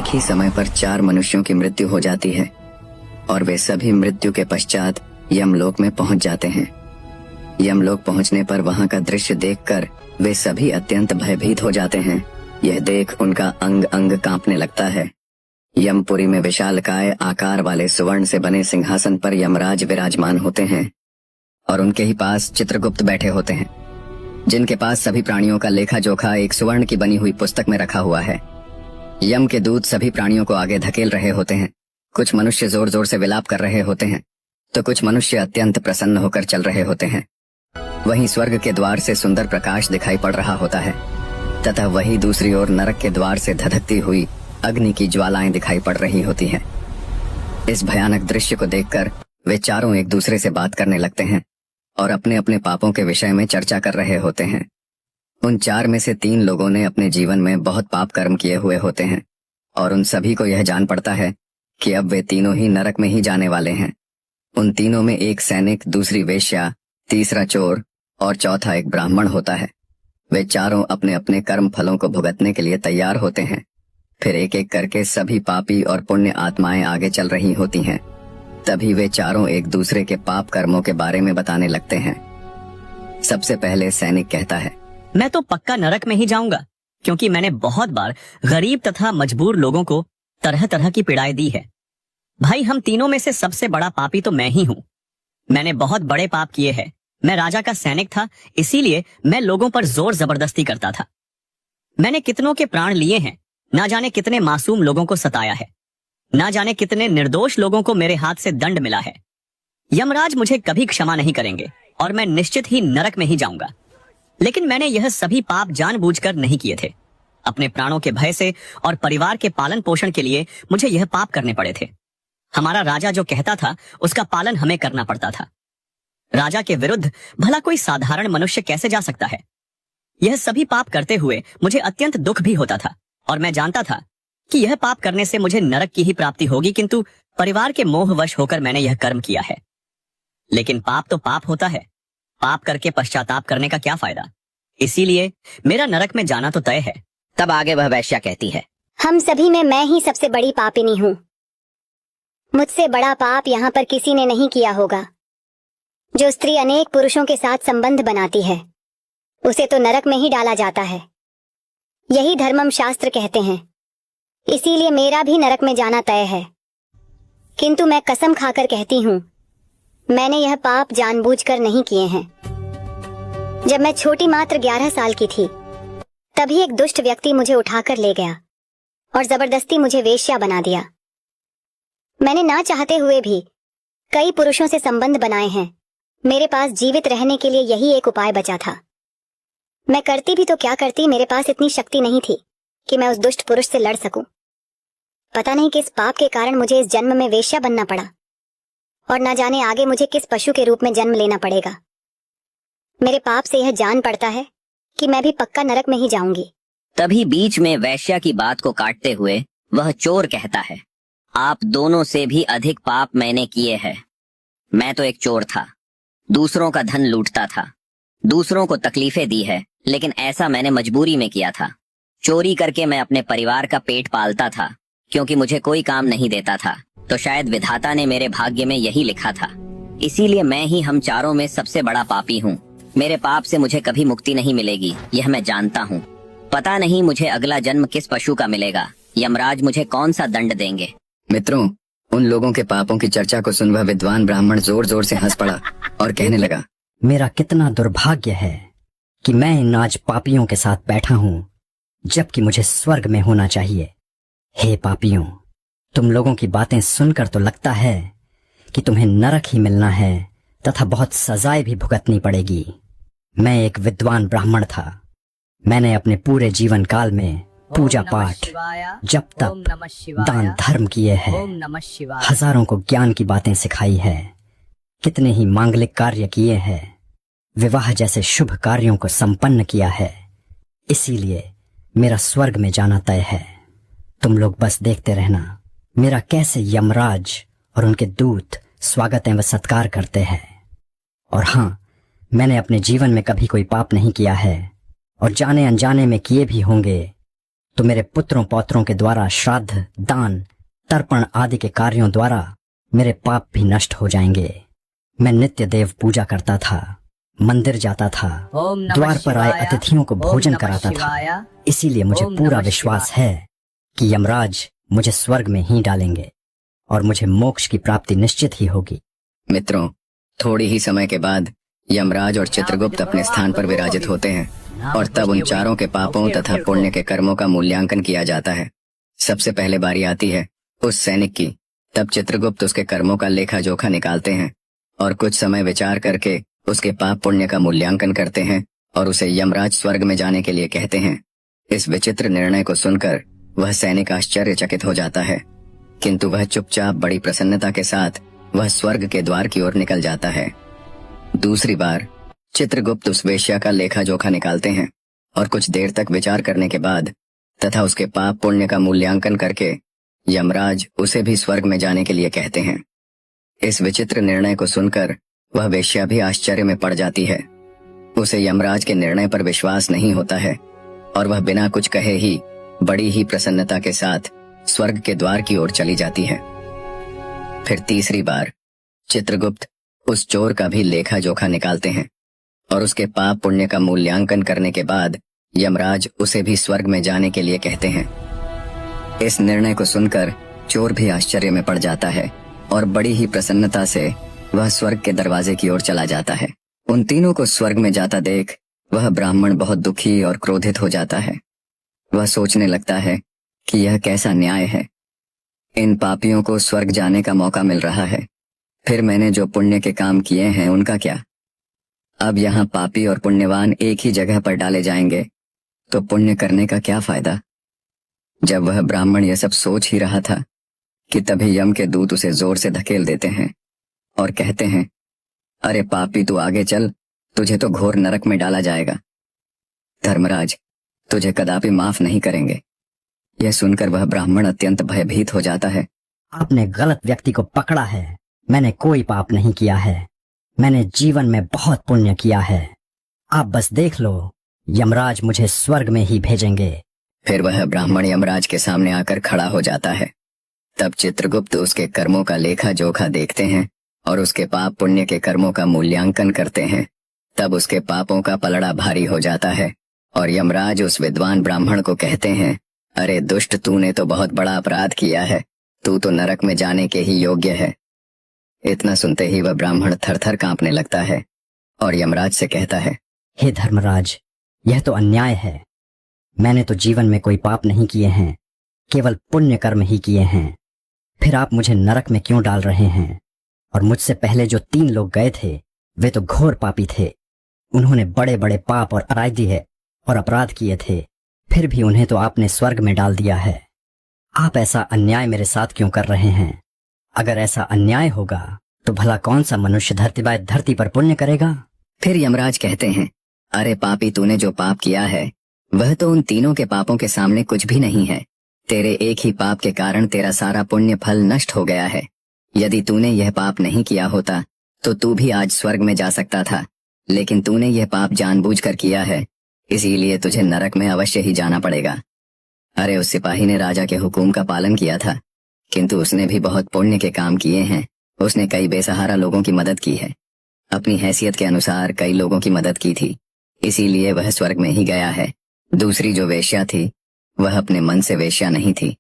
एक ही समय पर 4 मनुष्यों की मृत्यु हो जाती है और वे सभी मृत्यु के पश्चात यमलोक में पहुंच जाते हैं। यमलोक पहुंचने पर वहां का दृश्य देखकर वे सभी अत्यंत भयभीत हो जाते हैं। यह देख उनका अंग अंग कांपने लगता है। यमपुरी में विशालकाय आकार वाले सुवर्ण से बने सिंहासन पर यमराज विराजमान होते हैं और उनके ही पास चित्रगुप्त बैठे होते हैं, जिनके पास सभी प्राणियों का लेखा जोखा एक सुवर्ण की बनी हुई पुस्तक में रखा हुआ है। यम के दूत सभी प्राणियों को आगे धकेल रहे होते हैं। कुछ मनुष्य जोर जोर से विलाप कर रहे होते हैं तो कुछ मनुष्य अत्यंत प्रसन्न होकर चल रहे होते हैं। वहीं स्वर्ग के द्वार से सुंदर प्रकाश दिखाई पड़ रहा होता है तथा वहीं दूसरी ओर नरक के द्वार से धधकती हुई अग्नि की ज्वालाएं दिखाई पड़ रही होती हैं। इस भयानक दृश्य को देखकर वे चारों एक दूसरे से बात करने लगते हैं और अपने अपने पापों के विषय में चर्चा कर रहे होते हैं। उन 4 में से 3 लोगों ने अपने जीवन में बहुत पाप कर्म किए हुए होते हैं और उन सभी को यह जान पड़ता है कि अब वे तीनों ही नरक में ही जाने वाले हैं। उन तीनों में एक सैनिक, दूसरी वेश्या, तीसरा चोर और चौथा एक ब्राह्मण होता है। वे चारों अपने अपने कर्म फलों को भुगतने के लिए तैयार होते हैं। फिर एक एक करके सभी पापी और पुण्य आत्माएं आगे चल रही होती हैं। तभी वे चारों एक दूसरे के पाप कर्मों के बारे में बताने लगते हैं। सबसे पहले सैनिक कहता है, मैं तो पक्का नरक में ही जाऊंगा, क्योंकि मैंने बहुत बार गरीब तथा मजबूर लोगों को तरह तरह की पीड़ाएं दी है। भाई, हम तीनों में से सबसे बड़ा पापी तो मैं ही हूँ। मैंने बहुत बड़े पाप किए हैं। मैं राजा का सैनिक था, इसीलिए मैं लोगों पर जोर जबरदस्ती करता था। मैंने कितनों के प्राण लिए हैं, ना जाने कितने मासूम लोगों को सताया है, ना जाने कितने निर्दोष लोगों को मेरे हाथ से दंड मिला है। यमराज मुझे कभी क्षमा नहीं करेंगे और मैं निश्चित ही नरक में ही जाऊंगा। लेकिन मैंने यह सभी पाप जानबूझकर नहीं किए थे। अपने प्राणों के भय से और परिवार के पालन पोषण के लिए मुझे यह पाप करने पड़े थे। हमारा राजा जो कहता था उसका पालन हमें करना पड़ता था। राजा के विरुद्ध भला कोई साधारण मनुष्य कैसे जा सकता है? यह सभी पाप करते हुए मुझे अत्यंत दुख भी होता था और मैं जानता था कि यह पाप करने से मुझे नरक की ही प्राप्ति होगी, किंतु परिवार के मोहवश होकर मैंने यह कर्म किया है। लेकिन पाप तो पाप होता है। पाप करके पश्चाताप करने का क्या फायदा? इसीलिए मेरा नरक में जाना तो तय है। तब आगे वह वैश्या कहती है, हम सभी में मैं ही सबसे बड़ी पापिनी हूँ। मुझसे बड़ा पाप यहाँ पर किसी ने नहीं किया होगा। जो स्त्री अनेक पुरुषों के साथ संबंध बनाती है उसे तो नरक में ही डाला जाता है, यही धर्मम शास्त्र कहते हैं। इसीलिए मेरा भी नरक में जाना तय है। किंतु मैं कसम खाकर कहती हूँ, मैंने यह पाप जानबूझकर नहीं किए हैं। जब मैं छोटी मात्र 11 साल की थी, तभी एक दुष्ट व्यक्ति मुझे उठाकर ले गया और जबरदस्ती मुझे वेश्या बना दिया। मैंने ना चाहते हुए भी कई पुरुषों से संबंध बनाए हैं। मेरे पास जीवित रहने के लिए यही एक उपाय बचा था। मैं करती भी तो क्या करती, मेरे पास इतनी शक्ति नहीं थी कि मैं उस दुष्ट पुरुष से लड़ सकूं। पता नहीं किस पाप के कारण मुझे इस जन्म में वेश्या बनना पड़ा और ना जाने आगे मुझे किस पशु के रूप में जन्म लेना पड़ेगा। मेरे पाप से यह जान पड़ता है कि मैं भी पक्का नरक में ही जाऊंगी। तभी बीच में वैश्या की बात को काटते हुए वह चोर कहता है, आप दोनों से भी अधिक पाप मैंने किए हैं। मैं तो एक चोर था, दूसरों का धन लूटता था, दूसरों को तकलीफें दी है, लेकिन ऐसा मैंने मजबूरी में किया था। चोरी करके मैं अपने परिवार का पेट पालता था, क्योंकि मुझे कोई काम नहीं देता था, तो शायद विधाता ने मेरे भाग्य में यही लिखा था। इसीलिए मैं ही हम चारों में सबसे बड़ा पापी हूँ। मेरे पाप से मुझे कभी मुक्ति नहीं मिलेगी, यह मैं जानता हूँ। पता नहीं मुझे अगला जन्म किस पशु का मिलेगा, यमराज मुझे कौन सा दंड देंगे। मित्रों, उन लोगों के पापों की चर्चा को सुन वह विद्वान ब्राह्मण जोर जोर से हंस पड़ा और कहने लगा, मेरा कितना दुर्भाग्य है कि मैं इन आज पापियों के साथ बैठा हूँ, जबकि मुझे स्वर्ग में होना चाहिए। हे पापियों, तुम लोगों की बातें सुनकर तो लगता है कि तुम्हें नरक ही मिलना है तथा बहुत सजाएं भी भुगतनी पड़ेगी। मैं एक विद्वान ब्राह्मण था। मैंने अपने पूरे जीवन काल में पूजा पाठ, जप तप, दान धर्म किए हैं। हजारों को ज्ञान की बातें सिखाई है। कितने ही मांगलिक कार्य किए हैं। विवाह जैसे शुभ कार्यों को संपन्न किया है। इसीलिए मेरा स्वर्ग में जाना तय है। तुम लोग बस देखते रहना मेरा कैसे यमराज और उनके दूत स्वागत एवं सत्कार करते हैं। और हाँ, मैंने अपने जीवन में कभी कोई पाप नहीं किया है और जाने अनजाने में किए भी होंगे तो मेरे पुत्रों पौत्रों के द्वारा श्राद्ध, दान, तर्पण आदि के कार्यों द्वारा मेरे पाप भी नष्ट हो जाएंगे। मैं नित्य देव पूजा करता था, मंदिर जाता था, द्वार पर आए अतिथियों को भोजन कराता था। इसीलिए मुझे पूरा विश्वास है कि यमराज मुझे स्वर्ग में ही डालेंगे और मुझे मोक्ष की प्राप्ति निश्चित ही होगी। मित्रों, थोड़ी ही समय के बाद यमराज और चित्रगुप्त अपने स्थान पर विराजित होते हैं और तब उन चारों के पापों तथा पुण्य के कर्मों का मूल्यांकन किया जाता है। सबसे पहले बारी आती है उस सैनिक की। तब चित्रगुप्त उसके कर्मों का लेखा जोखा निकालते हैं और कुछ समय विचार करके उसके पाप पुण्य का मूल्यांकन करते हैं और उसे यमराज स्वर्ग में जाने के लिए कहते हैं। इस विचित्र निर्णय को सुनकर वह सैनिक आश्चर्यचकित हो जाता है, किंतु वह चुपचाप बड़ी प्रसन्नता के साथ वह स्वर्ग के द्वार की ओर निकल जाता है। दूसरी बार चित्रगुप्त उस वेश्या का लेखा जोखा निकालते हैं और कुछ देर तक विचार करने के बाद तथा उसके पाप पुण्य का मूल्यांकन करके यमराज उसे भी स्वर्ग में जाने के लिए कहते हैं। इस विचित्र निर्णय को सुनकर वह वेश्या भी आश्चर्य में पड़ जाती है। उसे यमराज के निर्णय पर विश्वास नहीं होता है और वह बिना कुछ कहे ही बड़ी ही प्रसन्नता के साथ स्वर्ग के द्वार की ओर चली जाती है। फिर तीसरी बार चित्रगुप्त उस चोर का भी लेखा जोखा निकालते हैं और उसके पाप पुण्य का मूल्यांकन करने के बाद यमराज उसे भी स्वर्ग में जाने के लिए कहते हैं। इस निर्णय को सुनकर चोर भी आश्चर्य में पड़ जाता है और बड़ी ही प्रसन्नता से वह स्वर्ग के दरवाजे की ओर चला जाता है। उन तीनों को स्वर्ग में जाता देख वह ब्राह्मण बहुत दुखी और क्रोधित हो जाता है। वह सोचने लगता है कि यह कैसा न्याय है। इन पापियों को स्वर्ग जाने का मौका मिल रहा है, फिर मैंने जो पुण्य के काम किए हैं उनका क्या? अब यहाँ पापी और पुण्यवान एक ही जगह पर डाले जाएंगे तो पुण्य करने का क्या फायदा? जब वह ब्राह्मण यह सब सोच ही रहा था कि तभी यम के दूत उसे जोर से धकेल देते हैं और कहते हैं, अरे पापी, तू आगे चल, तुझे तो घोर नरक में डाला जाएगा। धर्मराज तुझे कदापि माफ नहीं करेंगे। यह सुनकर वह ब्राह्मण अत्यंत भयभीत हो जाता है। आपने गलत व्यक्ति को पकड़ा है। मैंने कोई पाप नहीं किया है। मैंने जीवन में बहुत पुण्य किया है। आप बस देख लो, यमराज मुझे स्वर्ग में ही भेजेंगे। फिर वह ब्राह्मण यमराज के सामने आकर खड़ा हो जाता है। तब चित्रगुप्त उसके कर्मों का लेखा जोखा देखते हैं और उसके पाप पुण्य के कर्मों का मूल्यांकन करते हैं। तब उसके पापों का पलड़ा भारी हो जाता है और यमराज उस विद्वान ब्राह्मण को कहते हैं, अरे दुष्ट, तूने तो बहुत बड़ा अपराध किया है। तू तो नरक में जाने के ही योग्य है। इतना सुनते ही वह ब्राह्मण थरथर कांपने लगता है और यमराज से कहता है, हे धर्मराज, यह तो अन्याय है। मैंने तो जीवन में कोई पाप नहीं किए हैं, केवल पुण्य कर्म ही किए हैं। फिर आप मुझे नरक में क्यों डाल रहे हैं? और मुझसे पहले जो 3 लोग गए थे वे तो घोर पापी थे। उन्होंने बड़े बड़े पाप और अराध्य और अपराध किए थे, फिर भी उन्हें तो आपने स्वर्ग में डाल दिया है। आप ऐसा अन्याय मेरे साथ क्यों कर रहे हैं? अगर ऐसा अन्याय होगा तो भला कौन सा मनुष्य धरती पर पुण्य करेगा? फिर यमराज कहते हैं, अरे पापी, तूने जो पाप किया है वह तो उन तीनों के पापों के सामने कुछ भी नहीं है। तेरे एक ही पाप के कारण तेरा सारा पुण्य फल नष्ट हो गया है। यदि तूने यह पाप नहीं किया होता तो तू भी आज स्वर्ग में जा सकता था, लेकिन तूने यह पाप जानबूझकर किया है, इसीलिए तुझे नरक में अवश्य ही जाना पड़ेगा। अरे उस सिपाही ने राजा के हुक्म का पालन किया था, किंतु उसने भी बहुत पुण्य के काम किए हैं। उसने कई बेसहारा लोगों की मदद की है, अपनी हैसियत के अनुसार कई लोगों की मदद की थी, इसीलिए वह स्वर्ग में ही गया है। दूसरी जो वेश्या थी वह अपने मन से वेश्या नहीं थी,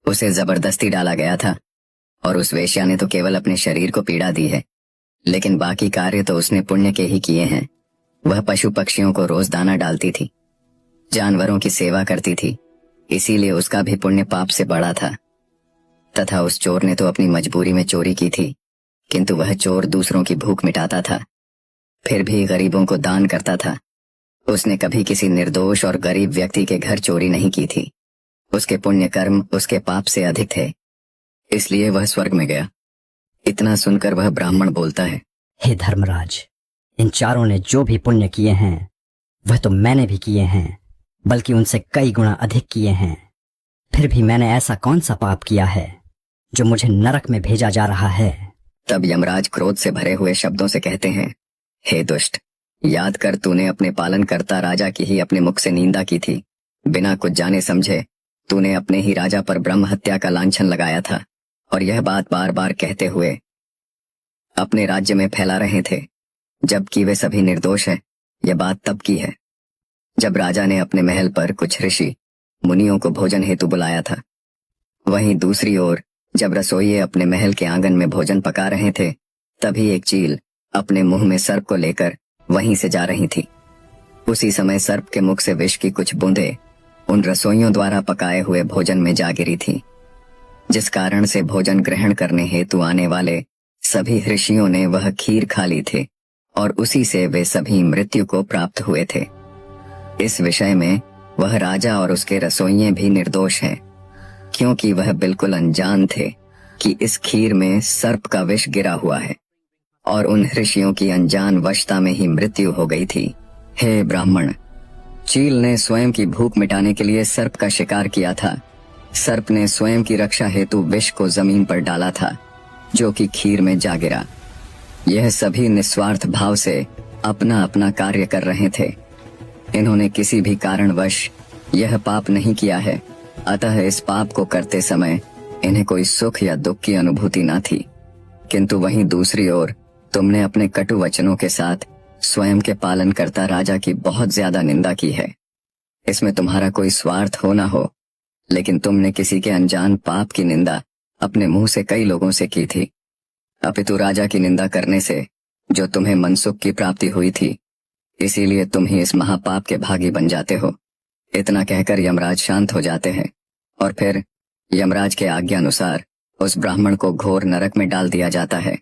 उसे जबरदस्ती डाला गया था और उस वेश्या ने तो केवल अपने शरीर को पीड़ा दी है, लेकिन बाकी कार्य तो उसने पुण्य के ही किए हैं। वह पशु पक्षियों को रोज दाना डालती थी, जानवरों की सेवा करती थी, इसीलिए उसका भी पुण्य पाप से बड़ा था। तथा उस चोर ने तो अपनी मजबूरी में चोरी की थी, किंतु वह चोर दूसरों की भूख मिटाता था, फिर भी गरीबों को दान करता था। उसने कभी किसी निर्दोष और गरीब व्यक्ति के घर चोरी नहीं की थी। उसके पुण्य कर्म उसके पाप से अधिक थे, इसलिए वह स्वर्ग में गया। इतना सुनकर वह ब्राह्मण बोलता है, हे धर्मराज, इन चारों ने जो भी पुण्य किए हैं वह तो मैंने भी किए हैं, बल्कि उनसे कई गुना अधिक किए हैं। फिर भी मैंने ऐसा कौन सा पाप किया है जो मुझे नरक में भेजा जा रहा है? तब यमराज क्रोध से भरे हुए शब्दों से कहते हैं, हे दुष्ट, याद कर, तूने अपने पालनकर्ता राजा की ही अपने मुख से निंदा की थी। बिना कुछ जाने समझे तूने अपने ही राजा पर ब्रह्म हत्या का लांछन लगाया था और यह बात बार बार कहते हुए अपने राज्य में फैला रहे थे, जबकि वे सभी निर्दोष है। यह बात तब की है जब राजा ने अपने महल पर कुछ ऋषि मुनियों को भोजन हेतु बुलाया था। वहीं दूसरी ओर जब रसोइये अपने महल के आंगन में भोजन पका रहे थे, तभी एक चील अपने मुंह में सर्प को लेकर वहीं से जा रही थी। उसी समय सर्प के मुख से विष की कुछ बूंदें उन रसोइयों द्वारा पकाए हुए भोजन में जा गिरी थी, जिस कारण से भोजन ग्रहण करने हेतु आने वाले सभी ऋषियों ने वह खीर खा ली थी और उसी से वे सभी मृत्यु को प्राप्त हुए थे। इस विषय में वह राजा और उसके रसोइये भी निर्दोष हैं, क्योंकि वह बिल्कुल अनजान थे कि इस खीर में सर्प का विष गिरा हुआ है और उन ऋषियों की अनजान वशता में ही मृत्यु हो गई थी। हे ब्राह्मण, चील ने स्वयं की भूख मिटाने के लिए सर्प का शिकार किया था। सर्प ने स्वयं की रक्षा हेतु विष को जमीन पर डाला था, जो कि खीर में जा गिरा। यह सभी निस्वार्थ भाव से अपना अपना कार्य कर रहे थे। इन्होंने किसी भी कारणवश यह पाप नहीं किया है, अतः इस पाप को करते समय इन्हें कोई सुख या दुख की अनुभूति न थी। किंतु वहीं दूसरी ओर तुमने अपने कटु वचनों के साथ स्वयं के पालन करता राजा की बहुत ज्यादा निंदा की है। इसमें तुम्हारा कोई स्वार्थ हो ना हो, लेकिन तुमने किसी के अनजान पाप की निंदा अपने मुंह से कई लोगों से की थी। अपितु राजा की निंदा करने से जो तुम्हें मनसुख की प्राप्ति हुई थी, इसीलिए तुम ही इस महापाप के भागी बन जाते हो। इतना कहकर यमराज शांत हो जाते हैं और फिर यमराज के आज्ञा अनुसार उस ब्राह्मण को घोर नरक में डाल दिया जाता है।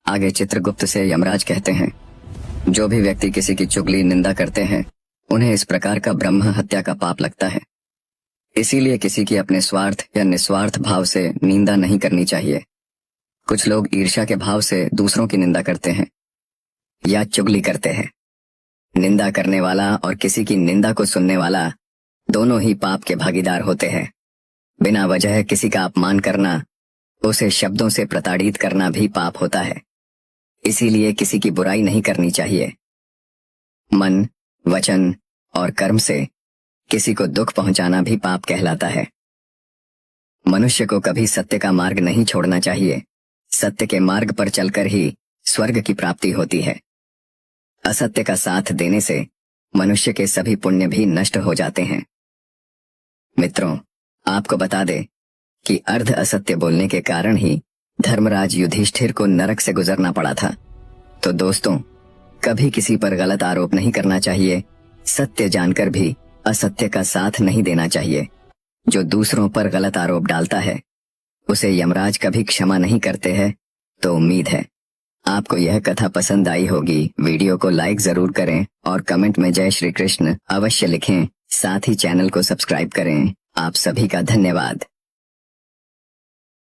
आगे चित्रगुप्त से यमराज कहते हैं, जो भी व्यक्ति किसी की चुगली निंदा करते हैं, उन्हें इस प्रकार का ब्रह्म हत्या का पाप लगता है। इसीलिए किसी की अपने स्वार्थ या निस्वार्थ भाव से निंदा नहीं करनी चाहिए। कुछ लोग ईर्ष्या के भाव से दूसरों की निंदा करते हैं या चुगली करते हैं। निंदा करने वाला और किसी की निंदा को सुनने वाला दोनों ही पाप के भागीदार होते हैं। बिना वजह किसी का अपमान करना, उसे शब्दों से प्रताड़ित करना भी पाप होता है। इसीलिए किसी की बुराई नहीं करनी चाहिए। मन, वचन और कर्म से किसी को दुख पहुंचाना भी पाप कहलाता है। मनुष्य को कभी सत्य का मार्ग नहीं छोड़ना चाहिए। सत्य के मार्ग पर चलकर ही स्वर्ग की प्राप्ति होती है। असत्य का साथ देने से मनुष्य के सभी पुण्य भी नष्ट हो जाते हैं। मित्रों, आपको बता दे कि अर्ध असत्य बोलने के कारण ही धर्मराज युधिष्ठिर को नरक से गुजरना पड़ा था। तो दोस्तों, कभी किसी पर गलत आरोप नहीं करना चाहिए। सत्य जानकर भी असत्य का साथ नहीं देना चाहिए। जो दूसरों पर गलत आरोप डालता है, उसे यमराज कभी क्षमा नहीं करते हैं। तो उम्मीद है आपको यह कथा पसंद आई होगी। वीडियो को लाइक जरूर करें और कमेंट में जय श्री कृष्ण अवश्य लिखें। साथ ही चैनल को सब्सक्राइब करें। आप सभी का धन्यवाद।